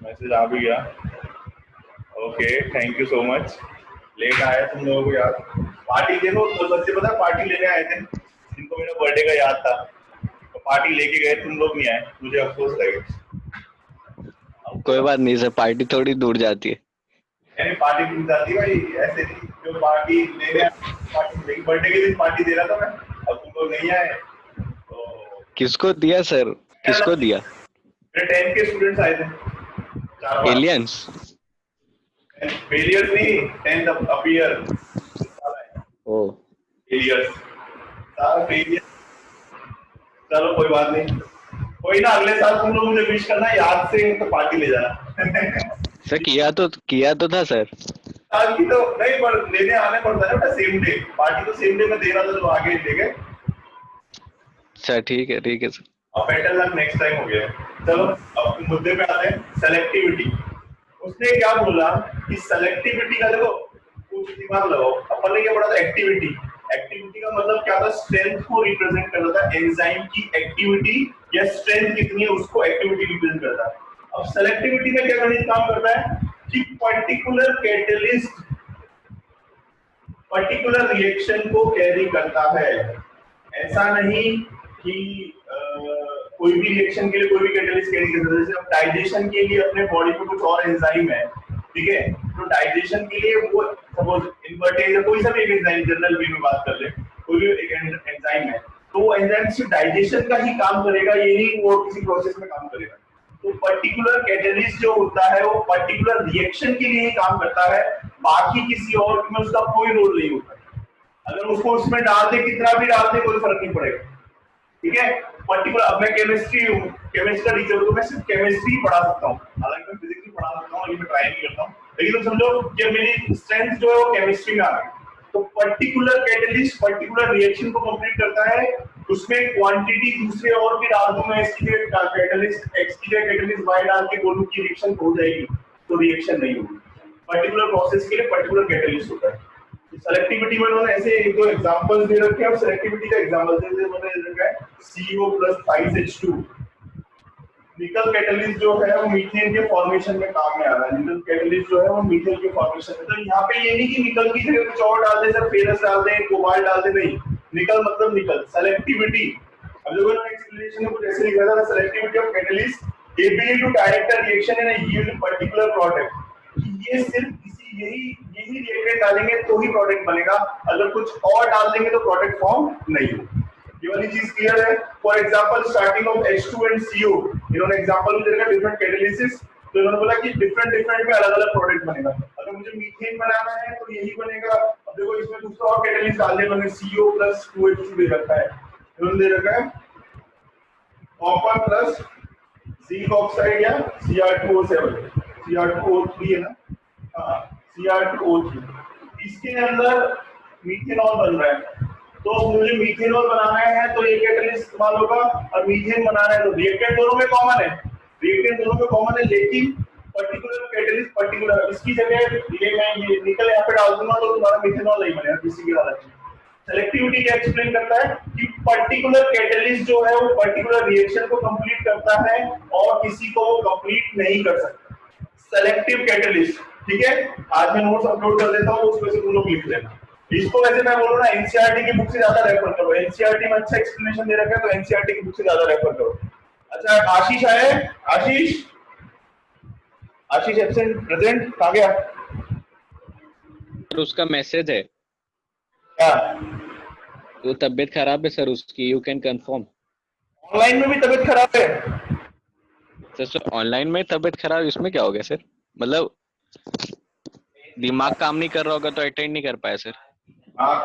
Message आ भी गया। Okay, thank you so much. Late आया तुम लोगों को यार। पार्टी देखो, तो बच्चे पता है पार्टी लेने आए थे जिनको मेरा बर्थडे का याद था, तो पार्टी लेके गए, तुम लोग नहीं आए, मुझे अफसोस लगे। कोई बात नहीं सर, पार्टी थोड़ी दूर जाती है। यानी पार्टी मिल जाती है भाई, ऐसे नहीं जो पार्टी लेने आए, पार्टी मिलेगी। बर्थडे के दिन पार्टी दे रहा था मैं, अब तुम लोग नहीं आए तो। किसको दिया सर, किसको दिया? मेरे 10th के स्टूडेंट्स आए थे, 4-5। एलियंस? फेलियर्स नहीं, 10th अपीयर। ओ, फेलियर्स, सारा फेलियर। चलो कोई बात नहीं, कोई ना, अगले साल तुम लोग मुझे विश करना याद से, तो पार्टी ले जाना। सर किया तो था सर। साल की तो नहीं, पर लेने आने पड़ता है ना सेम डे। पार्टी तो सेम डे में दे रहा था, तो आगे ले गए। सर ठीक है सर। अब बेटर लक नेक्स्ट टाइम हो गया है। चलो अब मुद्दे पे आते हैं, सेलेक्टिविटी। उसने क्या बोला कि सेलेक्टिविटी का देखो, कुछ दिमाग लगाओ। अपन ने क्या पढ़ा था, एक्टिविटी। एक्टिविटी का मतलब क्या था, स्ट्रेंथ को रिप्रेजेंट करता था। एंजाइम की एक्टिविटी या स्ट्रेंथ कितनी है, उसको एक्टिविटी रिप्रेजेंट करता है। अब सेलेक्टिविटी में क्या गणित काम करता है कि पर्टिकुलर कैटलिस्ट पर्टिकुलर रिएक्शन को कैरी करता है। ऐसा नहीं कि कोई भी रिएक्शन के लिए कोई भी कैटलिस्ट कैरी कर सकता है। जैसे अब डाइजेशन के लिए अपने बॉडी में कुछ और एंजाइम है, ठीक है, तो डाइजेशन के लिए वो सपोज इन्वर्टेज या कोई सा भी एंजाइम, जनरल वे में बात कर ले, कोई भी एक एंजाइम है, तो वो एंजाइम सिर्फ डाइजेशन का ही काम करेगा, ये नहीं वो किसी प्रोसेस में काम करेगा। तो पर्टिकुलर कैटलिस्ट जो होता है वो पर्टिकुलर रिएक्शन के लिए ही काम करता है, बाकी किसी और में उसका कोई रोल नहीं होता। अगर उसको उसमें डाल दे, कितना भी डाल दे, कोई फर्क नहीं पड़ेगा, ठीक है। पर्टिकुलर, अब मैं केमिस्ट्री हूँ, केमिस्ट्री का टीचर हूँ, तो मैं सिर्फ केमिस्ट्री ही पढ़ा सकता हूँ, हालांकि मैं फिजिक्स भी पढ़ा सकता हूँ, लेकिन मैं ट्राई नहीं करता हूँ। लेकिन तुम समझो कि मेरी स्ट्रेंथ जो है वो केमिस्ट्री में आ गई, तो पर्टिकुलर कैटलिस्ट पर्टिकुलर रिएक्शन को कंप्लीट करता है, उसमें क्वांटिटी दूसरे और भी डाल दूं मैं, इसकी जगह कैटलिस्ट एक्स की जगह कैटलिस्ट वाई डाल के बोलूं कि रिएक्शन हो जाएगी, तो रिएक्शन नहीं होगी। पर्टिकुलर प्रोसेस के लिए पर्टिकुलर कैटलिस्ट होता है। सेलेक्टिविटी में उन्होंने ऐसे एक दो एग्जांपल्स दे रखे हैं। और सेलेक्टिविटी का एग्जांपल जैसे उन्होंने दे रखा है CO प्लस 5H2। निकल कैटलिस्ट जो है वो मीथेन के फॉर्मेशन में काम में आ रहा है। निकल कैटलिस्ट जो है वो मीथेन के फॉर्मेशन में, तो यहाँ पे ये नहीं कि निकल की जगह कुछ और डाल दे, सर फेरस डाल दे, कोबाल्ट डाल दे, नहीं, निकल मतलब निकल। सेलेक्टिविटी, अब जो मैंने एक्सप्लेनेशन में कुछ ऐसे लिखा था, selectivity of catalyst ability to direct a reaction in a yield particular product. ये सिर्फ यही रिएक्टेंट डालेंगे तो ही प्रोडक्ट बनेगा, अगर कुछ और डाल देंगे तो प्रोडक्ट फॉर्म नहीं होगा। ये वाली चीज क्लियर है। For example starting of H2 and CO, इन्होंने एग्जांपल में देखा डिफरेंट कैटालिसिस, तो इन्होंने बोला कि डिफरेंट में अलग अलग प्रोडक्ट बनेगा। अगर मुझे मीथेन बनाना है तो यही बनेगा। अब देखो इसमें दूसरा और कैटालिस्ट डाल दिया मैंने, CO प्लस 2H2 दे रखा है, इन्होंने दे रखा है कॉपर प्लस जिंक ऑक्साइड या Cr2O7, Cr2O3 है ना, हाँ Cr2O3, इसके अंदर मीथेनॉल बन रहा है। तो मुझे मीथेनॉल बनाना है तो ये कैटलिस्ट इस्तेमाल होगा, और मीथेन बनाना है तो रिएक्टेंट दोनों में कॉमन है, लेकिन पर्टिकुलर कैटलिस्ट पर्टिकुलर, इसकी जगह ये मैं ये निकल यहाँ पे डाल दूंगा तो तुम्हारा मीथेनॉल नहीं बनेगा किसी की हालत में। सेलेक्टिविटी क्या एक्सप्लेन करता है कि पर्टिकुलर कैटलिस्ट जो है वो पर्टिकुलर रिएक्शन को कंप्लीट करता है और किसी को वो कंप्लीट नहीं कर सकता। सेलेक्टिव कैटलिस्ट, ठीक है, आज मैं नोट्स अपलोड कर देता हूँ, उसमें से तुम लोग लिख लेना। इसको वैसे मैं बोलूँ ना, एनसीईआरटी की बुक से ज्यादा रेफर करो, एनसीईआरटी में अच्छा एक्सप्लेनेशन दे रखा है, तो एनसीईआरटी की बुक से ज्यादा रेफर करो। अच्छा आशीष आए, आशीष एब्सेंट, प्रेजेंट कहाँ गया? सर उसका मैसेज है क्या? तो तबीयत खराब है सर उसकी, यू कैन कंफर्म। ऑनलाइन में भी तबीयत खराब है? सर ऑनलाइन में तबीयत खराब, इसमें क्या हो गया सर? मतलब दिमाग काम नहीं कर रहा होगा तो अटेंड नहीं कर पाया सर। हाँ,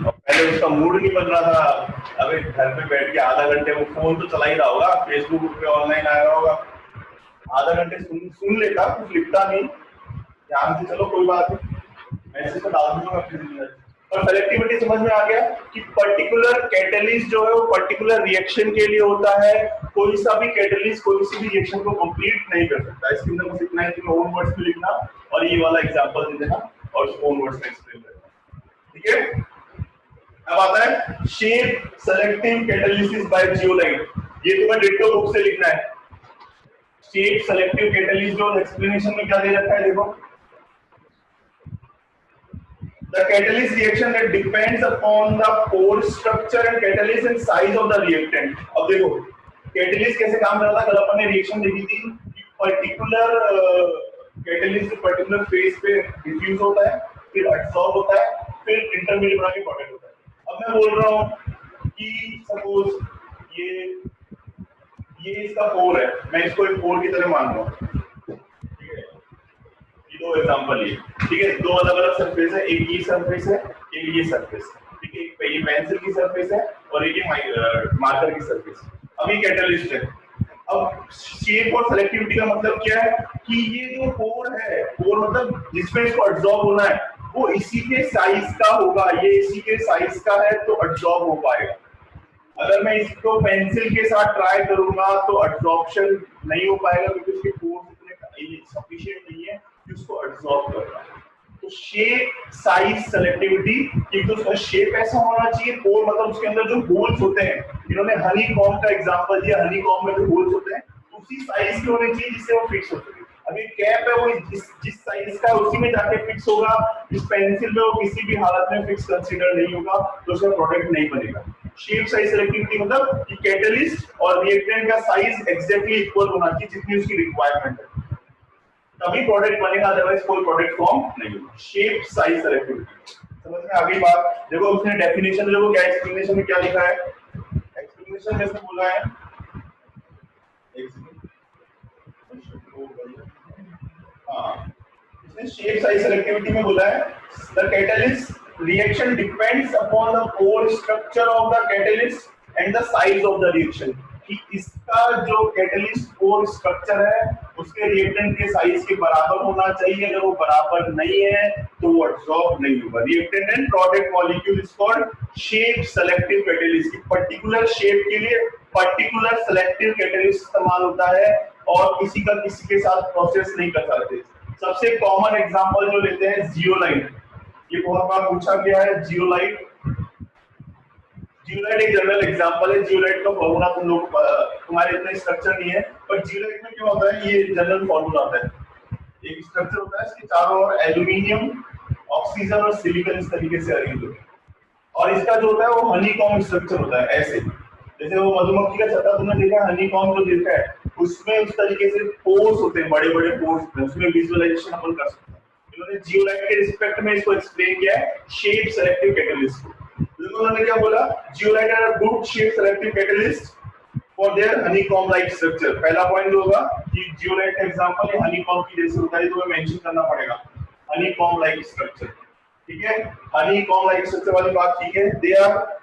और पहले उसका मूड नहीं बन रहा था, अबे घर पे बैठ के आधा घंटे वो फोन तो चला ही रहा होगा, फेसबुक पे ऑनलाइन आया होगा, आधा घंटे सुन लेता, कुछ लिखता नहीं ध्यान से। चलो कोई बात नहीं, मैसेज तो डाल दूंगा। और सेलेक्टिविटी समझ में आ गया कि पर्टिकुलर कैटलिस्ट जो है वो पर्टिकुलर रिएक्शन के लिए होता है, कोई सा भी कैटलिस्ट कोई सी भी रिएक्शन को कंप्लीट नहीं कर सकता। इसके अंदर बस इतना है कि ओन वर्ड्स में लिखना और ये वाला एग्जांपल दे देना और उसको ओन वर्ड्स में एक्सप्लेन करना, ठीक है। अब आता है shape selective catalysis by zeolite, ये तुम्हें डिट्टो बुक से लिखना है। शेप सेलेक्टिव कैटलिस्ट जो एक्सप्लेनेशन में क्या दे रखा है देखो, the catalyst reaction that depends upon the pore structure and catalyst and size of the reactant। अब देखो कैटलिस्ट कैसे काम करता है, कल अपन ने रिएक्शन देखी थी कि पर्टिकुलर कैटलिस्ट पर्टिकुलर फेज पे डिफ्यूज होता है, फिर एब्सॉर्ब होता है, फिर इंटरमीडिएट बना के प्रोडक्ट होता है। अब मैं बोल रहा हूँ कि सपोज ये इसका पोर है, मैं इसको एक पोर की तरह मान रहा हूँ, दो एग्जांपल ये, ठीक है, दो अलग अलग सरफेस है, एक ये सरफेस है, एक ये सरफेस है, ठीक है, एक ये पेंसिल की सरफेस है और एक ये मार्कर की सरफेस है। अब ये कैटलिस्ट है। अब शेप और सेलेक्टिविटी का मतलब क्या है कि ये जो पोर है, पोर मतलब जिसमें इसको एब्जॉर्ब होना है वो इसी के साइज का होगा, ये इसी के साइज का है तो एब्जॉर्ब हो पाएगा। अगर मैं इसको पेंसिल के साथ ट्राई करूंगा तो एब्जॉर्प्शन नहीं हो पाएगा क्योंकि उसके पोर्स इतने सफिशिएंट नहीं है कि उसको एब्जॉर्ब कर पाए। तो शेप साइज सेलेक्टिविटी, एक तो उसका शेप ऐसा होना चाहिए, पोर मतलब उसके अंदर जो होल्स होते हैं, इन्होंने हनी कॉम्ब का एग्जांपल दिया, हनी कॉम्ब में जो होल्स होते हैं उसी साइज के होने चाहिए जिससे वो फिक्स हो सके। अभी कैप है वो जिस साइज का उसी में जाके फिक्स होगा, इस पेंसिल में वो किसी भी हालत में फिक्स कंसीडर नहीं होगा तो उसका प्रोडक्ट नहीं बनेगा। शेप साइज सेलेक्टिविटी मतलब कि कैटलिस्ट और रिएक्टेंट का साइज एग्जैक्टली इक्वल होना चाहिए जितनी उसकी रिक्वायरमेंट है, तभी प्रोडक्ट बनेगा, अदरवाइज कोई प्रोडक्ट फॉर्म नहीं होगा। शेप साइज सेलेक्टिविटी समझ में आ गई बात। देखो उसने डेफिनेशन देखो क्या एक्सप्लेनेशन में क्या लिखा है, एक्सप्लेनेशन में इसने बोला है इसने शेप साइज सेलेक्टिविटी में बोला है the catalyst reaction depends upon the pore structure of the catalyst and the size of the reaction, कि इसका जो कैटलिस्ट पोर स्ट्रक्चर है उसके रिएक्टेंट के साइज के बराबर होना चाहिए, अगर वो बराबर नहीं है तो वो एब्जॉर्ब नहीं होगा। Reactant and product molecule is called shape selective catalyst, particular shape के लिए पर्टिकुलर सेलेक्टिव कैटलिस्ट इस्तेमाल होता है और किसी का किसी के साथ प्रोसेस नहीं कर सकते। सबसे कॉमन एग्जांपल जो लेते हैं जियोलाइट, ये बहुत बार पूछा गया है, जियोलाइट एक जनरल एग्जांपल है। जियोलाइट का फॉर्मूला तुम लोग तुम्हारे इतना स्ट्रक्चर नहीं है, पर जियोलाइट में क्या होता है, ये जनरल फॉर्मूला होता है, एक स्ट्रक्चर होता है, इसके चारों ओर एल्यूमिनियम, ऑक्सीजन और सिलिकॉन इस तरीके से अरेंज होते हैं, और इसका जो होता है वो हनीकॉम्ब स्ट्रक्चर होता है, ऐसे जैसे वो मधुमक्खी का छत्ता तुमने देखा, हनीकॉम्ब जो देखा है उसमें उस तरीके से पोर्स होते हैं, बड़े बड़े पोर्स होते हैं, उसमें विजुअलाइजेशन अपन कर सकते हैं। इन्होंने जियोलाइट के रिस्पेक्ट में इसको एक्सप्लेन किया है शेप सेलेक्टिव कैटलिस्ट को। उन्होंने क्या बोला, zeolite are a good shape selective catalyst for their honeycomb like structure. पहला पॉइंट जो होगा कि जियोलाइट का एग्जांपल है हनीकॉम्ब की जैसे होता है, तो मैं मेंशन करना पड़ेगा हनीकॉम्ब लाइक स्ट्रक्चर, ठीक है, हनीकॉम्ब लाइक स्ट्रक्चर वाली बात ठीक है। दे आर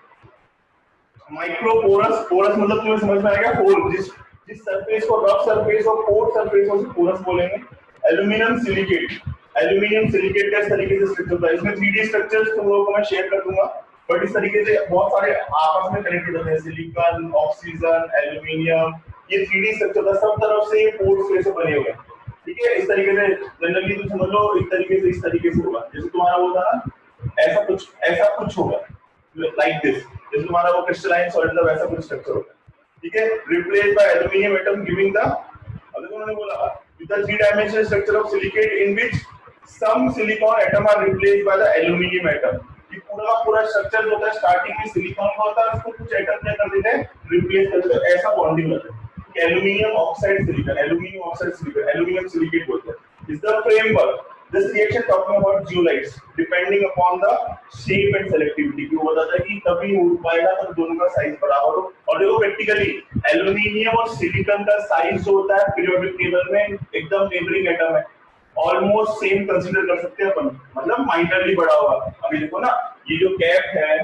माइक्रोपोरस, पोरस मतलब तुम्हें समझ में आएगा होल, जिस सरफेस को रफ सरफेस और पोर सरफेस को पोरस बोलेंगे। एल्यूमिनियम सिलिकेट, एल्यूमिनियम सिलिकेट का इस तरीके से स्ट्रक्चर होता है, इसमें 3D स्ट्रक्चर्स तुम लोगों को मैं शेयर कर दूंगा, बट इस तरीके से बहुत सारे आपस में कनेक्टेड होते हैं, सिलिकॉन, ऑक्सीजन, एल्यूमिनियम, ये 3D स्ट्रक्चर होता है, सब तरफ से ये पोर्स से बने हुए हैं, ठीक है। इस तरीके से जनरली तुम समझ लो इस तरीके से होगा, जैसे तुम्हारा वो था ना, ऐसा कुछ होगा लाइक दिस, जैसे तुम्हारा वो क्रिस्टलाइन सॉलिड था वैसा कुछ स्ट्रक्चर होता है, ठीक है। Replace by aluminium atom giving the, अब उन्होंने बोला with the 3 dimensional structure of silicate in which some silicon atom are replaced by the aluminium atom. ये पूरा स्ट्रक्चर जो होता है स्टार्टिंग में सिलिकॉन का होता है, उसको कुछ एटम क्या कर देते हैं, रिप्लेस कर देते हैं, ऐसा बॉन्डिंग होता है। Aluminium oxide silicon, aluminium oxide silicon, aluminium silicate बोलते हैं। Is the framework this reaction talking about zeolites depending upon the shape and selectivity, वो बताता है कि तभी हो पाएगा तब दोनों का साइज बराबर हो। और देखो प्रैक्टिकली एल्यूमिनियम और सिलिकॉन का साइज जो होता है पीरियोडिक टेबल में एकदम नेबरिंग एटम है, ऑलमोस्ट सेम कंसीडर कर सकते हैं अपन, मतलब माइनरली बड़ा होगा। अभी देखो ना ये जो कैप है,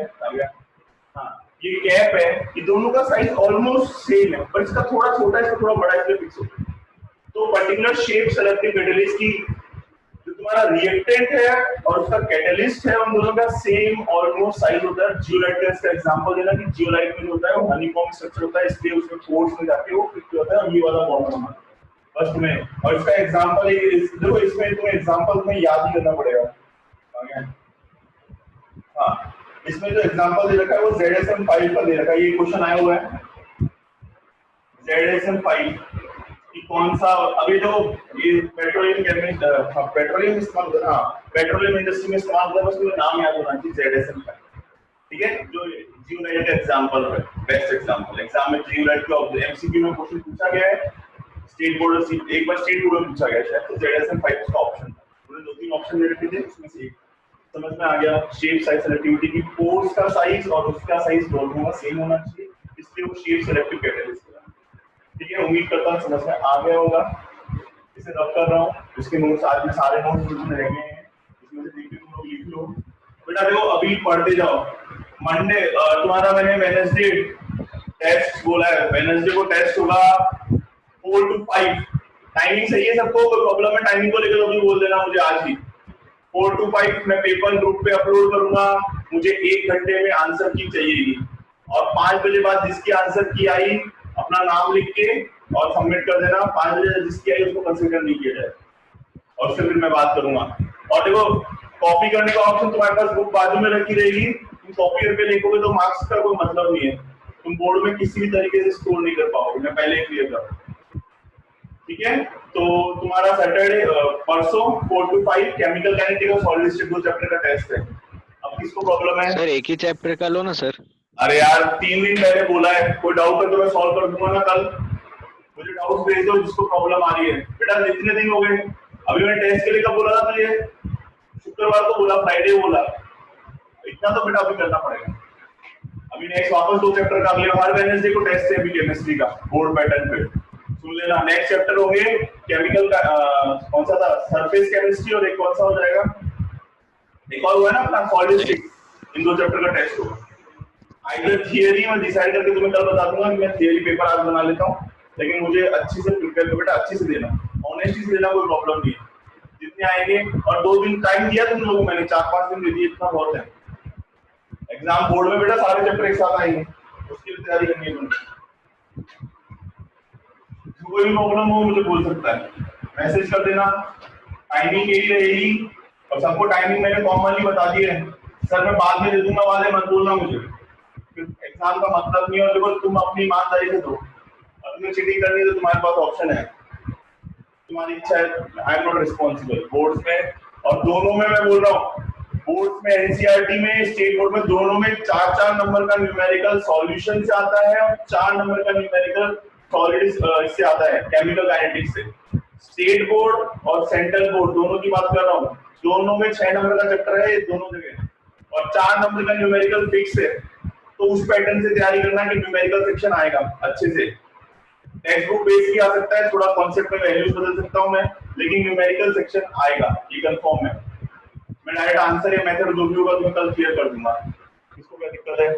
हाँ ये कैप है, ये दोनों का साइज ऑलमोस्ट सेम है, पर इसका थोड़ा छोटा है, इसका थोड़ा बड़ा, इसलिए फिक्स होता है। तो पर्टिकुलर शेप सेलेक्टिव कैटलिस्ट की तुम्हारा रिएक्टेंट है और उसका कैटलिस्ट है, उन दोनों का सेम ऑलमोस्ट साइज होता है। जियोलाइट का इसका एग्जांपल देना कि जियोलाइट में होता है वो हनीकॉम्ब स्ट्रक्चर होता है, इसलिए उसमें पोर्स में जाके वो फिक्स होता है और ये वाला बॉन्ड बनाता है बस तुम्हें। और इसका एग्जांपल देखो, इसमें तुम्हें एग्जांपल तुम्हें याद ही करना पड़ेगा। हाँ इसमें जो एग्जांपल दे रखा है वो ZSM5 का दे रखा है, ये क्वेश्चन आया हुआ है ZSM5, कि कौन सा अभी जो ये पेट्रोलियम इस्तेमाल हाँ पेट्रोलियम इंडस्ट्री में इस्तेमाल होता है, बस मुझे नाम याद होना चाहिए ZSM का, ठीक है। जो जियोलाइट एग्जांपल है, बेस्ट एग्जांपल एग्जाम में जियोलाइट का MCQ में क्वेश्चन पूछा गया है, स्टेट बोर्ड से एक बार स्टेट बोर्ड में पूछा गया शायद, तो ZSM 5 का ऑप्शन था, उन्होंने 2-3 ऑप्शन दे रखे थे, उसमें से एक समझ में आ गया। शेप साइज सेलेक्टिविटी की पोर्स का साइज और उसका साइज दोनों का सेम होना चाहिए, इसलिए वो शेप सेलेक्टिव कैटेलिस्ट है, ठीक है। उम्मीद करता हूँ समझ में आ गया होगा। इसे रब कर रहा हूँ, इसके नोट्स आज में सारे नोट्स में रह गए हैं, इसमें से देख के तुम लोग लिख लो। बेटा देखो अभी पढ़ते जाओ। मंडे तुम्हारा मैंने वेडनेसडे टेस्ट बोला है, वेडनेसडे को टेस्ट होगा 4 to 5। टाइमिंग सही है सबको? कोई प्रॉब्लम है टाइमिंग को लेकर तो अभी बोल देना मुझे आज ही। 4 to 5 मैं पेपर ग्रुप पे अपलोड करूंगा, मुझे 1 घंटे में आंसर की चाहिए, और 5 बजे बाद जिसकी आंसर की आई अपना नाम लिख के और सबमिट कर देना। 5 बजे जिसकी आई उसको कंसीडर नहीं किया जाए, और उससे फिर मैं बात करूंगा। और देखो कॉपी करने का ऑप्शन तुम्हारे पास बुक बाजू में रखी रहेगी, तुम कॉपी करके लिखोगे तो मार्क्स का कोई मतलब नहीं है, तुम बोर्ड में किसी भी तरीके से स्कोर नहीं कर पाओगे, मैं पहले ही क्लियर कर, ठीक है। तो तुम्हारा सैटरडे परसों 4 to 5 केमिकल काइनेटिक्स और सॉलिड स्टेट 2 चैप्टर का टेस्ट है। अब किसको प्रॉब्लम है? सर एक ही चैप्टर का लो ना सर। अरे यार 3 दिन पहले बोला है, कोई डाउट है तो मैं सॉल्व कर दूंगा ना कल, मुझे डाउट भेज दो जिसको प्रॉब्लम आ रही है। बेटा इतने दिन हो गए, अभी मैंने टेस्ट के लिए कब बोला था तुझे? शुक्रवार को बोला, फ्राइडे बोला, इतना तो बेटा अभी करना पड़ेगा। अभी नेक्स्ट वापस 2 चैप्टर कर लिया, हर वेडनेसडे को टेस्ट है अभी केमिस्ट्री का बोर्ड पैटर्न पे, सुन लेना। नेक्स्ट चैप्टर होंगे केमिकल का कौन सा था, सरफेस केमिस्ट्री, और एक कौन सा हो जाएगा, एक और हुआ ना अपना सॉलिड स्टेट, इन 2 चैप्टर का टेस्ट होगा। आइदर थियरी में डिसाइड करके तुम्हें कल बता दूंगा कि मैं थियरी पेपर आज बना लेता हूँ, लेकिन मुझे अच्छी से प्रिपेयर कर बेटा, अच्छी से देना, ऑनेस्टी से देना, कोई प्रॉब्लम नहीं है, जितने आएंगे। और 2 दिन टाइम दिया तुम लोगों, मैंने 4-5 दिन दे दिए, इतना बहुत है। एग्जाम बोर्ड में बेटा सारे चैप्टर एक साथ आएंगे, उसकी भी तैयारी करनी है तुमको। कोई भी प्रॉब्लम हो मुझे बोल सकता है, मैसेज कर देना, टाइमिंग यही रहेगी, और सबको टाइमिंग मैंने कॉमनली बता दी है। सर मैं बाद में दे दूंगा वाले मत बोलना मुझे, एग्जाम का मतलब नहीं है। और देखो तुम अपनी ईमानदारी से दो, और तुम्हें चीटिंग करनी है तो तुम्हारे पास ऑप्शन है, तुम्हारी इच्छा है, I am not responsible. Boards में और दोनों में मैं बोल रहा हूँ, बोर्ड्स में एनसीईआरटी में स्टेट बोर्ड में दोनों में 4-4 नंबर का न्यूमेरिकल सॉल्यूशन से आता है, और 4 नंबर का न्यूमेरिकल सॉलिड इससे आता है, केमिकल काइनेटिक्स से। स्टेट बोर्ड और सेंट्रल बोर्ड दोनों की बात कर रहा हूँ, दोनों में 6 नंबर का चैप्टर है दोनों जगह, और 4 नंबर का न्यूमेरिकल फिक्स है। तो उस पैटर्न से तैयारी करना कि न्यूमेरिकल सेक्शन आएगा अच्छे से। टेक्स्ट बुक बेस भी आ सकता है, थोड़ा कॉन्सेप्ट में वैल्यूज बदल सकता हूं मैं, लेकिन न्यूमेरिकल सेक्शन आएगा, ये कंफर्म है। मैं डायरेक्ट आंसर या मेथड जो भी होगा तो मैं कल क्लियर कर दूंगा। किसको क्या दिक्कत है?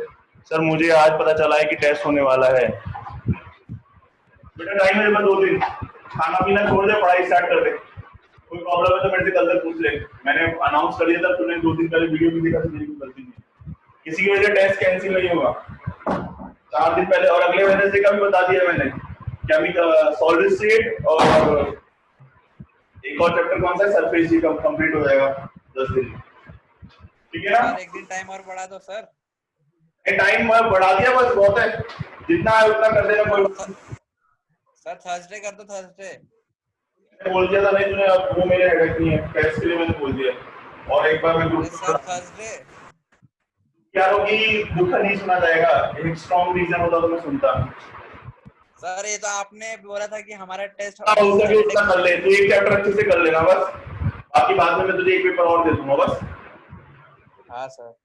सर मुझे आज पता चला है कि टेस्ट होने वाला है। बेटा टाइम मेरे पास 2 दिन, खाना पीना छोड़ दे, पढ़ाई स्टार्ट कर दे। कोई प्रॉब्लम है तो मेरे से कल तक पूछ ले, मैंने अनाउंस कर दिया था, तूने 2 दिन पहले वीडियो भी देखा तो मेरी कोई गलती नहीं, किसी की वजह से टेस्ट कैंसिल नहीं होगा। 4 दिन पहले, और अगले वेडनेसडे का भी बता दिया मैंने, केमिकल सॉलिड स्टेट और एक और चैप्टर कौन सा है, सरफेस जी का कंप्लीट हो जाएगा 10 दिन, ठीक है ना? एक दिन टाइम और बढ़ा दो सर। टाइम बढ़ा दिया, बस बहुत है, जितना है उतना कर देना। कोई सर थर्सडे कर दो, थर्सडे बोल दिया था नहीं तूने, अब वो मेरे हेडेक नहीं है, टेस्ट के लिए मैंने बोल दिया। और एक बार मैं सर थर्सडे क्या होगी, दुख नहीं सुना जाएगा, एक स्ट्रॉन्ग रीजन होता तो मैं सुनता। सर ये तो आपने बोला था कि हमारा टेस्ट उतना कर ले, तू एक चैप्टर अच्छे से कर लेना बस, बाकी बाद में मैं तुझे एक पेपर और दे दूंगा बस। हाँ सर।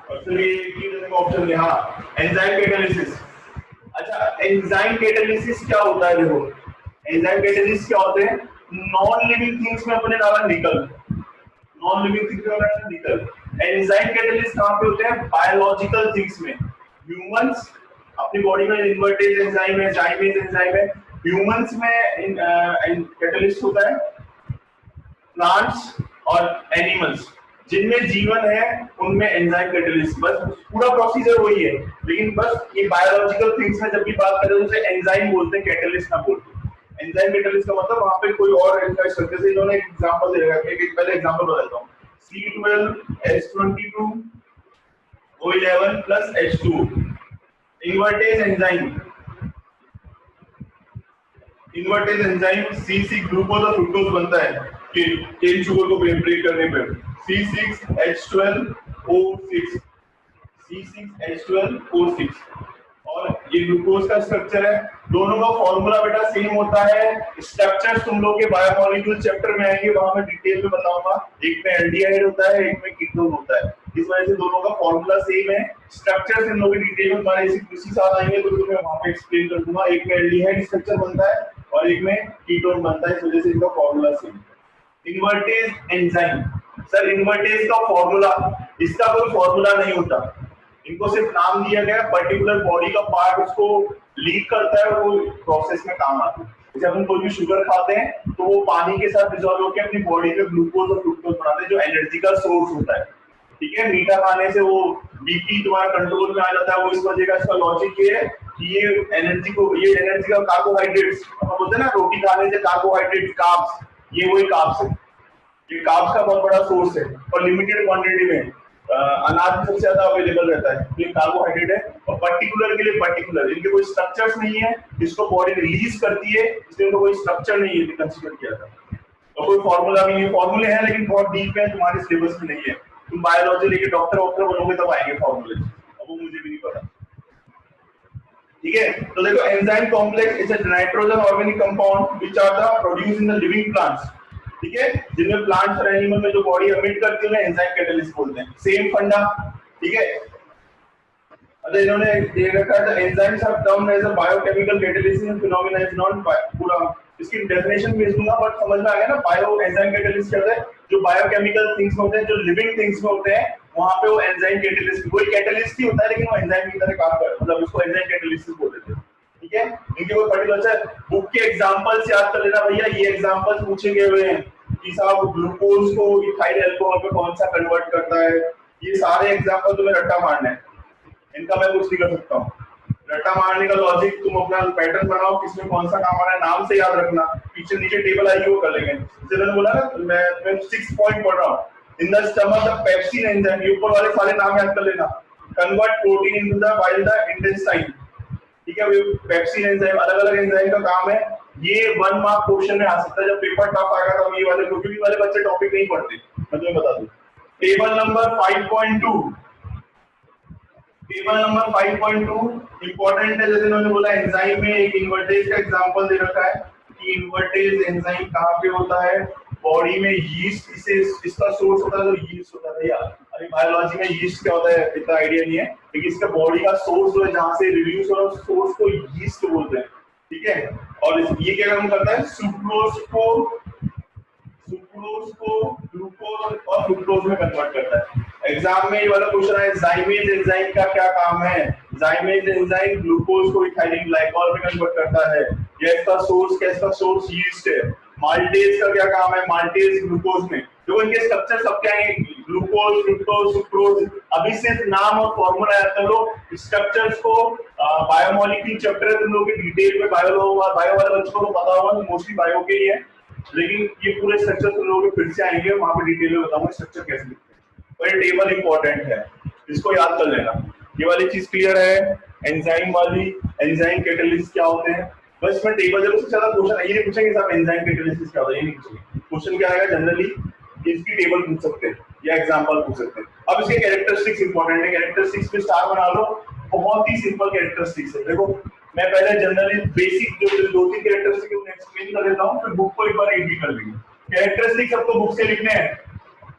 और फिर ये ऑप्शन है, हाँ एंजाइम कैटालिसिस। अच्छा एंजाइम कैटालिसिस क्या होता है? देखो एंजाइम कैटालिसिस क्या होते हैं, नॉन लिविंग थिंग्स में अपने डाला निकल, नॉन लिविंग थिंग्स में डाला निकल। एंजाइम कैटालिसिस कहाँ पे होते हैं? बायोलॉजिकल थिंग्स में। ह्यूमंस अपनी बॉडी में इन्वर्टेज एंजाइम है, जाइमेज एंजाइम है। ह्यूमंस में कैटालिस्ट होता है, प्लांट्स और एनिमल्स जिनमें जीवन है उनमें एंजाइम कैटालिस्ट, बस पूरा प्रोसीजर वही है। लेकिन बस ये बायोलॉजिकल थिंग्स में जब भी बात करें तो उसे एंजाइम बोलते हैं, कैटालिस्ट ना बोलते हैं। एंजाइम कैटालिस्ट का मतलब वहां पे कोई और इनका स्ट्रक्चर से इन्होंने एग्जांपल दे रखा है। एक पहले एग्जांपल बताता हूं, C12H22 O11 plus H2 invertase enzyme. Invertase enzyme C6 glucose और फ्रुक्टोज बनता है केन शुगर को ब्रेक करने पर C6H12O6 C6H12O6 और ये ग्लूकोज का स्ट्रक्चर है। दोनों का फॉर्मूला बेटा सेम होता है। स्ट्रक्चर तुम लोग के बायोमोलिक्यूल चैप्टर में आएंगे, वहां मैं डिटेल में बताऊंगा। एक में एल्डिहाइड होता है, एक में कीटोन होता है। इस वजह से दोनों का फॉर्मूला सेम है। स्ट्रक्चर इन लोगों की डिटेल में तुम्हारे इसी साथ आएंगे तो तुम्हें वहां पे एक्सप्लेन कर दूंगा। एक में एल्डिहाइड स्ट्रक्चर बनता है और एक में कीटोन बनता है, इस वजह से इनका formula same. Invertase enzyme, sir invertase का फॉर्मूला, इसका कोई फॉर्मूला नहीं होता, इनको सिर्फ नाम दिया गया। पर्टिकुलर बॉडी का पार्ट उसको लीक करता है और वो प्रोसेस में काम आता है। जब हम कोई भी शुगर खाते हैं तो वो पानी के साथ डिसॉल्व होकर अपनी बॉडी में ग्लूकोज और फ्रुक्टोज बनाते हैं जो एनर्जी का सोर्स होता है। ठीक है, मीठा खाने से वो बीपी तुम्हारा कंट्रोल में आ जाता है। वो इस वजह का इसका लॉजिक ये है कि ये एनर्जी का कार्बोहाइड्रेट्स, हम बोलते हैं ना रोटी खाने से कार्बोहाइड्रेट कार्ब्स, ये वही कार्ब्स है। ये कार्ब्स का बहुत बड़ा सोर्स है और लिमिटेड क्वांटिटी में अनाज में सबसे ज्यादा अवेलेबल रहता है। ये कार्बोहाइड्रेट है और पर्टिकुलर के लिए पर्टिकुलर, इनके कोई स्ट्रक्चर्स नहीं है, इसको बॉडी रिलीज करती है, इसलिए इनको कोई स्ट्रक्चर नहीं है कंसीडर किया जाता। और कोई फॉर्मूला भी नहीं, फॉर्मूले हैं लेकिन बहुत डीप है, तुम्हारे सिलेबस में नहीं है। तुम बायोलॉजी लेके डॉक्टर बनोगे तब आएंगे फॉर्मूले, अब वो मुझे भी नहीं पता। ठीक है, तो देखो enzyme complex is a nitrogen organic compound which are the produced in the living plants. ठीक है, जिनमें प्लांट्स और एनिमल में जो बॉडी एमिट करती है एंजाइम कैटलिस्ट बोलते हैं। सेम फंडा। ठीक है, अरे इन्होंने दे रखा है enzymes are termed as a biochemical catalyst phenomena is not पूरा इसकी डेफिनेशन भेज दूंगा, बट समझ में आ गया ना। बायो एंजाइम कैटलिस्ट क्या होता है, जो बायोकेमिकल थिंग्स में होते हैं, जो लिविंग थिंग्स में होते हैं, वहां पे वो एंजाइम कैटलिस्ट, वही कैटलिस्ट ही होता है लेकिन वो एंजाइम की तरह काम करता है, मतलब उसको एंजाइम कैटलिस्ट बोलते हैं। ठीक है, इनके कोई पर्टिकुलर बुक के एग्जांपल्स याद कर लेना भैया, ये एग्जांपल्स पूछे गए हुए हैं कि साहब ग्लूकोज को इथाइल अल्कोहल पे कौन सा कन्वर्ट करता है। ये सारे एग्जांपल तुम्हें रट्टा मारना है, इनका मैं कुछ नहीं कर सकता हूँ। रट्टा मारने का लॉजिक तुम अपना पैटर्न बनाओ, किसमें कौन सा काम आ रहा है, नाम से याद रखना, पीछे नीचे टेबल आई वो कर लेंगे। जैसे मैंने बोला ना, मैं 6 पॉइंट पढ़ रहा हूँ। In the stomach the pepsin enzyme, ये ऊपर वाले सारे नाम याद कर लेना। Convert protein into the by the intestine. ठीक है, पेप्सिन एंजाइम अलग अलग एंजाइम का काम है। ये 1 मार्क क्वेश्चन में आ सकता है, जब पेपर टफ आएगा तो ये वाले, क्योंकि ये वाले बच्चे टॉपिक नहीं पढ़ते, मैं तुम्हें बता दूं। Table number 5.2, table number 5.2 important है। जैसे उन्होंने बोला एंजाइम में एक इन्वर्टेज का एग्जांपल दे रखा है कि इन्वर्टेज एंजाइम कहाँ पे होता है, बॉडी में यीस्ट, इसे इसका सोर्स होता है, तो यीस्ट होता है भैया। अभी बायोलॉजी में यीस्ट क्या होता है इतना आइडिया नहीं है, लेकिन इसका बॉडी का सोर्स जो है जहां से रिड्यूस हो रहा है उस सोर्स को यीस्ट बोलते हैं। ठीक है, और ये क्या काम करता है, सुक्रोज को ग्लूकोज और फ्रुक्टोज में कन्वर्ट करता है। एग्जाम में ये वाला क्वेश्चन है, जाइमेज एंजाइम का क्या काम है। जाइमेज एंजाइम ग्लूकोज को इथाइलिन ग्लाइकॉल में कन्वर्ट करता है। ये इसका सोर्स, क्या इसका सोर्स यीस्ट है। माल्टेज का क्या काम है, माल्टेज ग्लूकोज में, जो इनके स्ट्रक्चर सब क्या है, ग्लूकोज, फ्रुक्टोज, सुक्रोज। अभी सिर्फ नाम और फॉर्मूला याद कर लो, स्ट्रक्चर्स को बायोमोलिक्यूल चैप्टर तुम लोग के डिटेल में बायो वाले बच्चों को पता होगा, मोस्टली बायो के ही है, लेकिन ये पूरे स्ट्रक्चर तुम लोग फिर से आएंगे, वहां पे डिटेल में बताऊंगा स्ट्रक्चर कैसे लिखते हैं। और ये टेबल इंपॉर्टेंट है, इसको याद कर लेना। ये वाली चीज क्लियर है, एंजाइम वाली, एंजाइम कैटलिस्ट क्या होते हैं, बस मैं टेबल जब सबसे ज्यादा क्वेश्चन ये नहीं पूछेंगे साहब एंजाइम कैटलिस्ट क्या होता है, ये नहीं पूछेंगे। क्वेश्चन क्या आएगा जनरली, इसकी टेबल पूछ सकते हैं या एग्जांपल पूछ सकते हैं। अब इसके कैरेक्टरिस्टिक्स इंपॉर्टेंट है, कैरेक्टरिस्टिक्स पे स्टार बना लो। बहुत ही सिंपल कैरेक्टरिस्टिक्स है। देखो मैं पहले जनरली बेसिक जो 2-3 कैरेक्टरिस्टिक्स एक्सप्लेन कर देता हूं, फिर बुक को एक बार रीड भी कर लेंगे। कैरेक्टरिस्टिक्स सबको बुक से लिखने हैं,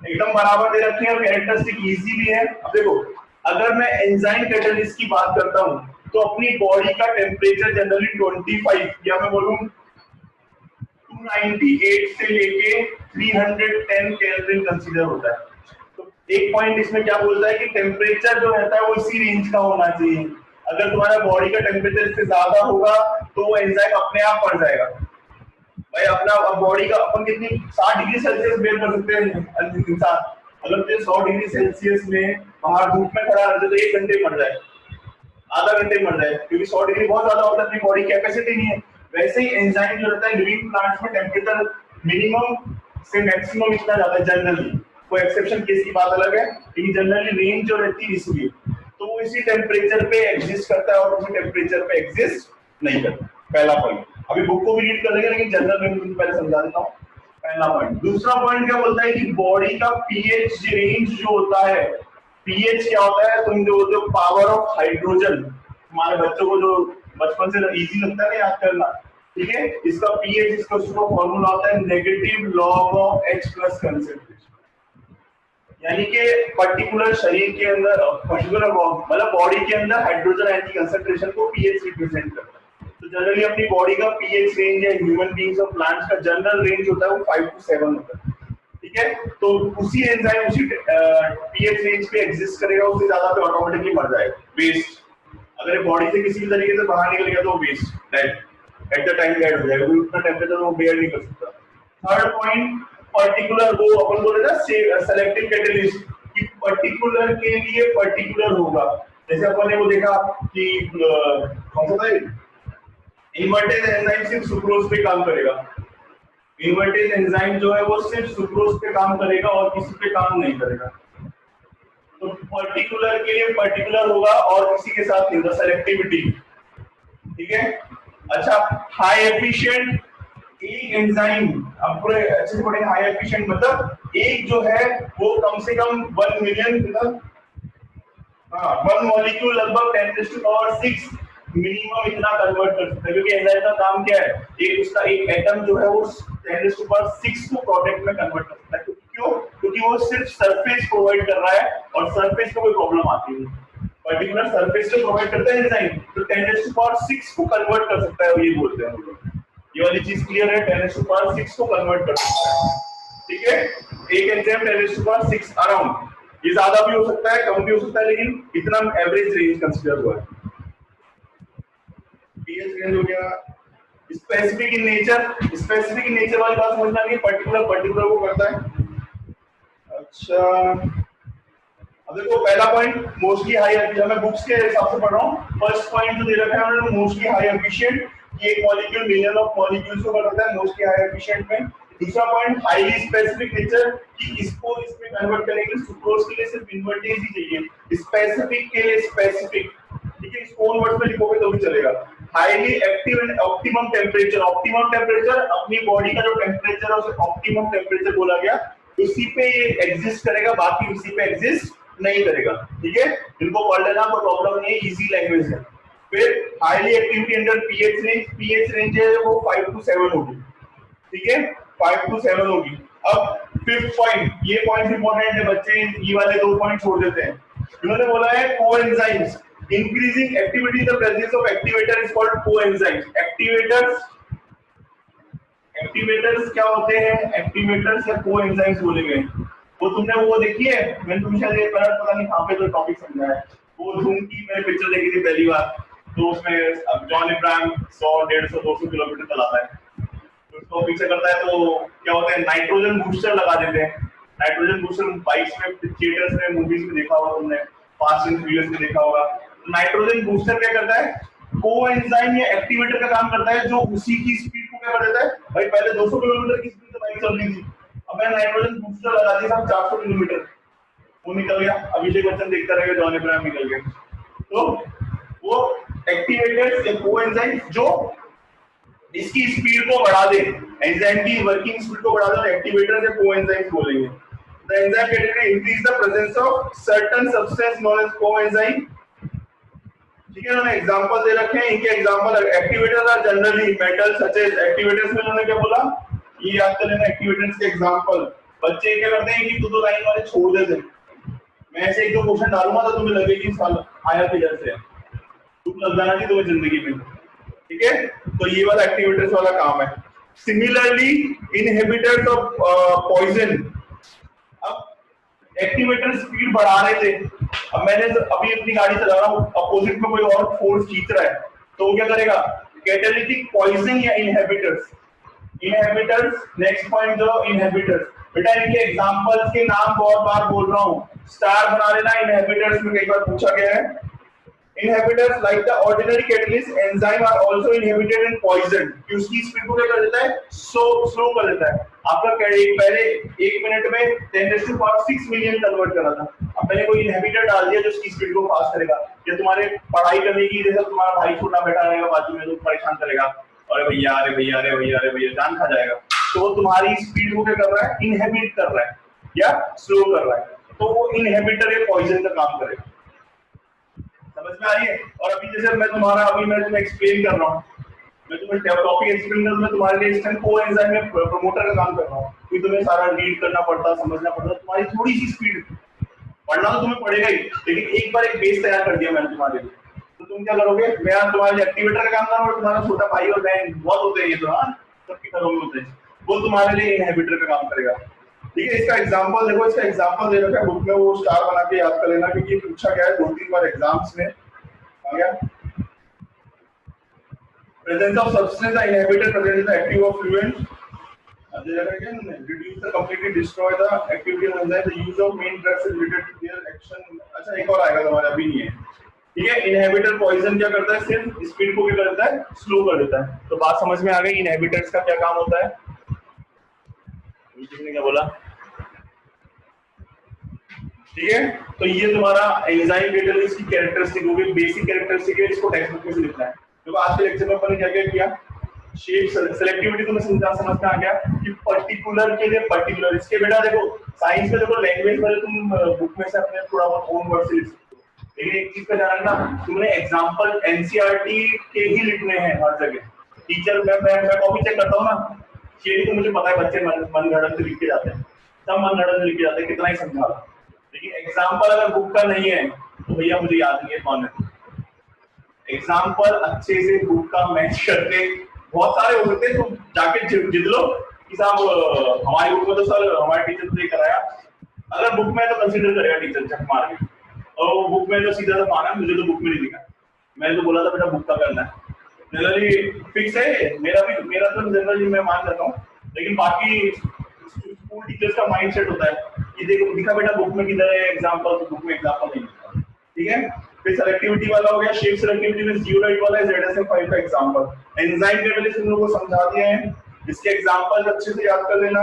एकदम बराबर दे रखे हैं और कैरेक्टरिस्टिक इजी भी है। अब देखो अगर मैं एंजाइम कैटलिस्ट की बात करता हूं तो अपनी बॉडी का टेम्परेचर जनरली 25 या मैं बोलूं 298 से लेके 310 केल्विन कंसीडर होता है। तो एक पॉइंट इसमें क्या बोलता है कि टेम्परेचर जो रहता है वो इसी रेंज का होना चाहिए। अगर तुम्हारा बॉडी का टेम्परेचर इससे ज्यादा होगा तो वो एंजाइम अपने आप बढ़ जाएगा। भाई अपना बॉडी का अपन कितनी 60 डिग्री सेल्सियस बेर कर सकते हैं इंसान, अगर तुझे 100 डिग्री सेल्सियस में बाहर धूप में खड़ा रहते तो 1 घंटे मर जाए, आधा घंटे मर जाए, क्योंकि 100 डिग्री बहुत ज्यादा होता है, अपनी बॉडी कैपेसिटी नहीं है। वैसे ही एंजाइम जो रहता है लिविंग प्लांट्स में टेम्परेचर मिनिमम से मैक्सिमम इतना जाता है जनरली, कोई एक्सेप्शन केस की बात अलग है, लेकिन जनरली रेंज जो रहती है इसलिए तो वो इसी टेम्परेचर पे एग्जिस्ट करता है और उसी टेम्परेचर पे एग्जिस्ट नहीं करता। पहला पॉइंट। अभी बुक को भी रीड कर लेंगे, लेकिन जनरल में पहले समझा देता हूँ। पहला पॉइंट। दूसरा पॉइंट क्या बोलता है कि बॉडी का पीएच रेंज जो होता है, पीएच क्या होता है, तुम जो बोलते हो पावर ऑफ हाइड्रोजन, हमारे बच्चों को जो बचपन से इजी लगता है ना याद करना, ठीक है, इसका पीएच इसका फॉर्मूला होता है negative log of H plus concentration. यानी कि पर्टिकुलर शरीर के अंदर, पर्टिकुलर मतलब बॉडी के अंदर हाइड्रोजन आयन की कंसेंट्रेशन को पीएच रिप्रेजेंट करता है। तो जनरली अपनी बॉडी का पीएच रेंज है, ह्यूमन बीइंग्स और प्लांट्स का जनरल रेंज होता है वो 5 to 7 होता है, ठीक है। तो उसी एंजाइम उसी पीएच रेंज पे एग्जिस्ट करेगा, उससे ज्यादा पे ऑटोमेटिकली मर जाएगा, वेस्ट। अगर बॉडी से किसी भी तरीके से बाहर निकल गया तो waste, dead, at the time dead हो जाएगा, क्योंकि उतना टेम्परेचर वो बेयर नहीं कर सकता। थर्ड पॉइंट, पर्टिकुलर, वो अपन बोले ना सेलेक्टिव कैटलिस्ट, कि पर्टिकुलर के लिए पर्टिकुलर होगा। जैसे अपन ने वो देखा कि कौन सा था, इन्वर्टेज एंजाइम सिर्फ सुक्रोज पे काम करेगा। इन्वर्टेज एंजाइम जो है वो सिर्फ सुक्रोज पे काम करेगा और किसी पे काम नहीं करेगा। तो पर्टिकुलर के लिए पर्टिकुलर होगा और किसी के साथ नहीं होगा, सेलेक्टिविटी, ठीक है। अच्छा, हाई एफिशिएंट, एक एंजाइम, अब पूरे अच्छे से पढ़ेंगे, हाई एफिशिएंट मतलब एक जो है वो कम से कम 1 मिलियन, हाँ, 1 मॉलिक्यूल लगभग 10⁻⁶ मिनिमम इतना कन्वर्ट कर सकता है, क्योंकि एंजाइम का काम क्या है, एक उसका एक एटम जो है वो 10⁻⁶ को प्रोडक्ट में कन्वर्ट कर सकता है। क्यों? क्योंकि वो सिर्फ सरफेस प्रोवाइड कर रहा है और सरफेस को कोई प्रॉब्लम आती है, पर्टिकुलर सरफेस को प्रोवाइड करता है एंजाइम, तो 10⁻⁶ को कन्वर्ट कर सकता है, ये बोलते हैं हम लोग। ये वाली चीज क्लियर है, 10⁻⁶ को कन्वर्ट कर सकता है, ठीक है। एक एंजाइम 10⁻⁶ अराउंड, ये ज्यादा भी हो सकता है, कम भी हो सकता है, लेकिन इतना एवरेज रेंज कंसीडर हुआ है। पीएच रेंज हो गया। Specific in nature, specific in nature वाली बात समझना नहीं, पर्टिकुलर वो करता है। अच्छा, अब देखो पहला पॉइंट मोस्टली हाई, मैं बुक्स के हिसाब से पढ़ रहा हूँ। फर्स्ट पॉइंट जो दे रखा है उन्होंने मोस्टली हाई एफिशिएंट, ये एक मॉलिक्यूल मिलियन ऑफ मॉलिक्यूल्स को करता है मोस्टली हाई एफिशिएंट में। दूसरा पॉइंट हाईली स्पेसिफिक नेचर, कि इसको इसमें कन्वर्ट करने के लिए सुक्रोज के लिए सिर्फ इन्वर्टेज ही चाहिए, स्पेसिफिक के लिए स्पेसिफिक, ठीक है, इसको ओन वर्ड्स में लिखोगे तो भी चलेगा। Highly active and optimum temperature, optimum temperature अपनी बॉडी का जो टेम्परेचर है उसे ऑप्टिमम टेम्परेचर बोला गया, उसी पे ये एग्जिस्ट करेगा, बाकी उसी पे एग्जिस्ट नहीं करेगा, ठीक है। इनको पढ़ लेना, कोई प्रॉब्लम नहीं है, इजी लैंग्वेज है। फिर highly activity under pH range है वो 5 to 7 होगी, ठीक है, 5 to 7 होगी। अब फिफ्थ पॉइंट, ये पॉइंट इंपॉर्टेंट है बच्चे, ये वाले 2 पॉइंट छोड़ देते हैं। इन्होंने बोला है coenzymes, increasing activity in the presence of activator is called coenzymes. Activators क्या होते हैं, एक्टिवेटर्स या कोएंजाइम्स बोलेंगे। वो तुमने वो देखी है, मैंने तुम्हें शायद ये पता नहीं कहाँ पे तो टॉपिक समझा है, वो धूम की मैंने पिक्चर देखी थी पहली बार, तो उसमें जॉन इब्राहिम 100, 150, 200 किलोमीटर चलाता है, तो उसको पीछे करता है, तो क्या होता है, नाइट्रोजन बूस्टर लगा देते हैं। नाइट्रोजन बूस्टर बाइक्स में, थिएटर्स में, मूवीज में देखा होगा तुमने, फास्ट एंड फ्यूरियस में देखा होगा। नाइट्रोजन बूस्टर क्या करता है, कोएंजाइम या एक्टिवेटर का काम करता है, जो उसी की स्पीड को क्या कर देता है, भाई पहले 200 किलोमीटर की स्पीड से बाइक चल रही थी, अब मैंने नाइट्रोजन बूस्टर लगा दिया, 400 किलोमीटर, वो निकल गया, अभिषेक बच्चन देखता रहेगा, जॉन इब्राहिम निकल गया। तो वो एक्टिवेटर्स या कोएंजाइम जो इसकी स्पीड को बढ़ा दे, एंजाइम की वर्किंग स्पीड को बढ़ा दे, एक्टिवेटर्स या कोएंजाइम्स बोलेंगे। The enzyme category increase the presence of certain substance known as coenzyme, ठीक है। उन्होंने एग्जांपल दे रखे हैं, इनके example, activators are generally metals such as, activators में उन्होंने क्या बोला, ये याद कर लेना एक्टिवेटर्स के एग्जांपल। बच्चे क्या करते हैं कि दो लाइन वाले छोड़ देते हैं, मैं ऐसे एक दो क्वेश्चन डालूंगा तो तुम्हें लगेगी साल आया किधर से, तुम लग जाना चाहिए तुम्हें जिंदगी में, ठीक है। तो ये वाला एक्टिवेटर्स वाला काम है। सिमिलरली इनहिबिटर्स ऑफ पॉइजन, अब एक्टिवेटर स्पीड बढ़ा रहे थे, अब मैंने अभी अपनी गाड़ी चला रहा हूँ, अपोजिट में कोई और फोर्स खींच रहा है, तो वो क्या करेगा, कैटालिटिक पॉइजन या इनहिबिटर्स। नेक्स्ट पॉइंट जो इनहिबिटर्स, बेटा इनके एग्जांपल्स के नाम बहुत बार बोल रहा हूँ, स्टार बना लेना, इनहिबिटर्स में कई बार पूछा गया है। Inhibitors like the ordinary catalyst enzyme are also inhibited and poisoned, कि उसकी स्पीड को क्या कर देता है, स्लो कर देता है। आपका पहले 1 मिनट में 10⁻⁶ मिलियन कन्वर्ट करा था, अब मैंने कोई इनहिबिटर डाल दिया जो उसकी स्पीड को फास्ट करेगा, या तुम्हारे पढ़ाई करने की, जैसे तुम्हारा भाई छोटा बैठा रहेगा बाजू में तो परेशान करेगा, अरे भैया अरे भैया अरे भैया अरे भैया जान खा जाएगा, तो वो तुम्हारी स्पीड को क्या कर रहा है, इनहेबिट कर रहा है या स्लो कर रहा है, तो वो इनहेबिटर या पॉइजन का काम करेगा। समझ में आ रही है? और अभी जैसे मैं तुम्हें एक्सप्लेन कर रहा हूँ, मैं तुम्हें टॉपिक एक्सप्लेन कर, मैं तुम्हारे लिए इंस्टेंट कोएंजाइम में प्रमोटर का काम कर रहा हूँ, क्योंकि तुम्हें सारा रीड करना पड़ता, समझना पड़ता, तुम्हारी थोड़ी सी स्पीड, पढ़ना तो तुम्हें पड़ेगा ही, लेकिन एक बार एक बेस तैयार कर दिया मैंने तुम्हारे लिए, तो तुम क्या करोगे, मैं आज तुम्हारे एक्टिवेटर का काम कर रहा हूँ, तुम्हारा छोटा भाई और बहन बहुत होते हैं ये तो, हाँ सबके घरों में होते हैं, वो तुम्हारे लिए इनहिबिटर का काम करेगा। ठीक है, इसका एग्जांपल देखो, इसका एग्जांपल दे रखा है बुक में, वो स्टार बना के याद कर लेना, क्योंकि ये पूछा गया है 2-3 बार एग्जाम्स में आ गया। Presence of substance the inhibitor present the active of fluent reduce the completely destroy the activity of enzyme, the use of main drugs is related to their action। अच्छा एक और आएगा तुम्हारा, अभी नहीं है। ठीक है, इनहिबिटर पॉइजन क्या करता है, सिर्फ स्पीड को क्या करता है, स्लो कर देता है। तो बात समझ में आ गई, इनहिबिटर्स का क्या काम होता है, किसने क्या बोला? ठीक है, तो ये तुम्हारा एंजाइम कैटालिसिस की कैरेक्टरिस्टिक होगी, बेसिक कैरेक्टरिस्टिक है, इसको टेक्स्ट बुक में से लिखना है। देखो आज के लेक्चर में अपन ने क्या क्या किया, शेप सेलेक्टिविटी तुम्हें समझ में आ गया कि पर्टिकुलर के लिए पर्टिकुलर, इसके बेटा देखो साइंस में देखो लैंग्वेज में तुम बुक में से अपने थोड़ा बहुत ओन वर्ड से लिख सकते हो, लेकिन एक चीज का ध्यान रखना, तुमने एग्जांपल एनसीईआरटी के ही लिखने हैं हर जगह। टीचर मैं कॉपी चेक करता हूँ ना, ये तो मुझे पता है बच्चे मन घड़त से लिख के जाते हैं, सब मन घड़त से लिख के जाते हैं, कितना ही समझा, लेकिन एग्जांपल अगर बुक का नहीं है तो भैया मुझे याद नहीं है कौन है। एग्जांपल अच्छे से बुक का मैच करते, बहुत सारे हो सकते हैं, तुम जाके जिद लो कि साहब हमारी बुक में तो सर हमारे टीचर ने कराया, अगर बुक में तो कंसीडर करेगा टीचर चक मार के, और वो बुक में तो सीधा तो माना, मुझे तो बुक में नहीं दिखा, मैंने तो बोला था बेटा बुक का करना है, जनरली फिक्स है, मेरा तो जनरली मैं मान लेता हूँ, लेकिन बाकी स्कूल टीचर्स का माइंडसेट होता है कि देखो दिखा बेटा बुक में किधर है एग्जांपल, तो बुक में एग्जांपल नहीं होता। ठीक है, फिर सेलेक्टिविटी वाला हो गया, शेप सेलेक्टिविटी में जियोलाइट वाला है ZSM5 का एग्जांपल। एंजाइम कैटालिसिस हम लोगों को समझा दिए हैं, इसके एग्जांपल अच्छे से याद कर लेना।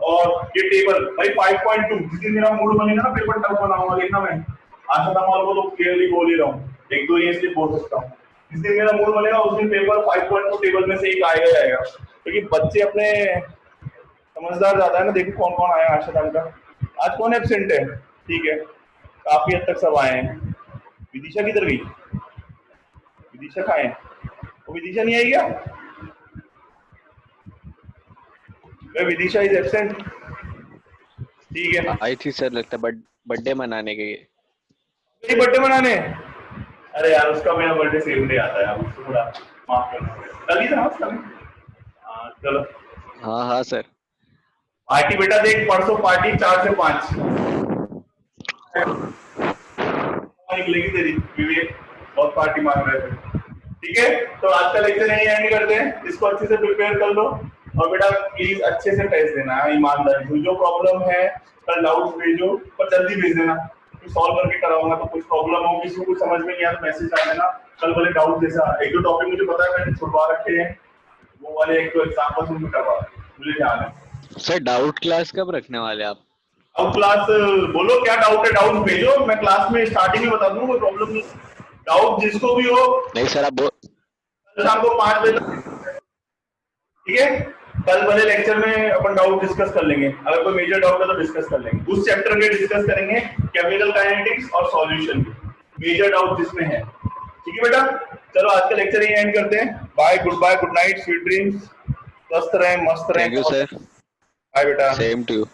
और ये टेबल भाई 5.2, जिस दिन मेरा मूड बनेगा ना पेपर टफ बनाऊंगा, देखना मैं आज तमाल को तो क्लियरली बोल ही रहा हूँ, एक दो ये इसलिए बोल सकता हूँ, जिस दिन मेरा मूड बनेगा उस दिन पेपर 5.2 टेबल में से एक आएगा ही आएगा, क्योंकि बच्चे अपने समझदार ज्यादा है ना। देखो कौन कौन आया आज का, आज कौन एब्सेंट है, ठीक है काफी हद तक सब आए हैं। विदिशा किधर गई, विदिशा कहाँ है, वो विदिशा नहीं आई क्या, विदिशा इज एब्सेंट, ठीक है आई थी सर, लगता है बर्थडे मनाने के लिए। बर्थडे मनाने, अरे यार उसका मेरा बर्थडे सेम डे आता है यार, उसको थोड़ा माफ करना, कल ही था उसका। हाँ चलो, हाँ सर। पार्टी बेटा देख, परसों पार्टी 4 से 5 निकलेगी तेरी, विवेक बहुत पार्टी मांग रहे थे। ठीक है, तो आज का लेक्चर यही एंड करते हैं, इसको अच्छे से प्रिपेयर कर लो, और बेटा प्लीज अच्छे से टेस्ट देना, ईमानदारी, जो प्रॉब्लम है कल डाउट भेजो, पर जल्दी भेज देना, सॉल्व करके कराऊंगा, तो कुछ प्रॉब्लम हो, किसी को कुछ समझ में नहीं आया तो मैसेज डाल देना, कल वाले डाउट जैसा एक दो टॉपिक मुझे पता है मैंने छुड़वा रखे हैं, वो वाले एक दो एग्जांपल में करवा, मुझे ध्यान है। सर डाउट क्लास कब रखने वाले आप? डाउट क्लास बोलो क्या डाउट है, डाउट भेजो, मैं क्लास में स्टार्टिंग में बता दूंगा, कोई प्रॉब्लम नहीं, डाउट जिसको भी हो। नहीं सर आप शाम को 5 बजे, ठीक है, कल वाले लेक्चर में अपन डाउट डिस्कस कर लेंगे, अगर कोई मेजर डाउट है तो डिस्कस कर लेंगे, उस चैप्टर के डिस्कस करेंगे, केमिकल काइनेटिक्स और सॉल्यूशन, मेजर डाउट जिसमें है। ठीक है बेटा, चलो आज का लेक्चर यही एंड करते हैं, bye, good night, sweet dreams, स्वस्थ रहें, मस्त रहें। थैंक यू सर, बाय बेटा, सेम टू यू।